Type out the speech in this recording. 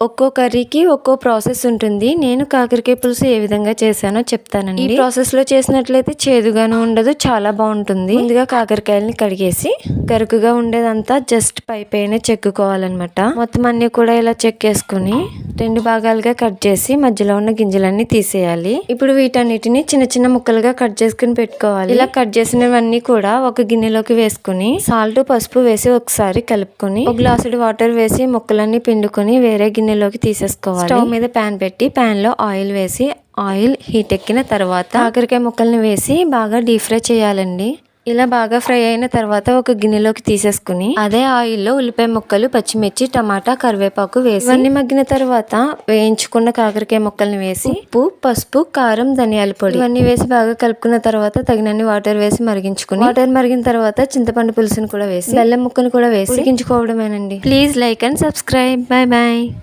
ఒక్కో కర్రీకి ఒక్కో ప్రాసెస్ ఉంటుంది. నేను కాకరకాయ పులుసు ఏ విధంగా చేశానో చెప్తానండి. ఈ ప్రాసెస్లో చేసినట్లయితే చేదుగాను ఉండదు, చాలా బాగుంటుంది. ముందుగా కాకరకాయలని కడిగేసి గరుకుగా ఉండేదంతా జస్ట్ పైన చెక్కుకోవాలన్నమాట. మొత్తం అన్ని కూడా ఇలా చెక్కేసుకుని 2 భాగాలుగా కట్ చేసి మధ్యలో ఉన్న గింజలన్నీ తీసేయాలి. ఇప్పుడు వీటన్నిటిని చిన్న చిన్న ముక్కలుగా కట్ చేసుకుని పెట్టుకోవాలి. ఇలా కట్ చేసినవన్నీ కూడా ఒక గిన్నెలోకి వేసుకుని సాల్ట్, పసుపు వేసి ఒకసారి కలుపుకొని ఒక గ్లాసుడు వాటర్ వేసి ముక్కలన్నీ పిండుకొని వేరే గిన్నెలోకి తీసేసుకోవాలి. స్టవ్ మీద ప్యాన్ పెట్టి ప్యాన్ లో ఆయిల్ వేసి ఆయిల్ హీట్ ఎక్కిన తర్వాత కాకరకాయ ముక్కల్ని వేసి బాగా డీప్ ఫ్రై చేయాలండి. ఇలా బాగా ఫ్రై అయిన తర్వాత ఒక గిన్నెలోకి తీసేసుకుని అదే ఆయిల్లో ఉల్లిపాయ ముక్కలు, పచ్చిమిర్చి, టమాటా, కరివేపాకు వేసి ఇవన్నీ మగ్గిన తర్వాత వేయించుకున్న కాకరకాయ ముక్కల్ని వేసి ఉప్పు, పసుపు, కారం, ధనియాల పొడి ఇవన్నీ వేసి బాగా కలుపుకున్న తర్వాత తగినన్ని వాటర్ వేసి మరిగించుకుని వాటర్ మరిగిన తర్వాత చింతపండు పులుసును కూడా వేసి బెల్లం ముక్కను కూడా వేసి ఉడికించుకోవడమేనండి. Please like and subscribe. Bye by.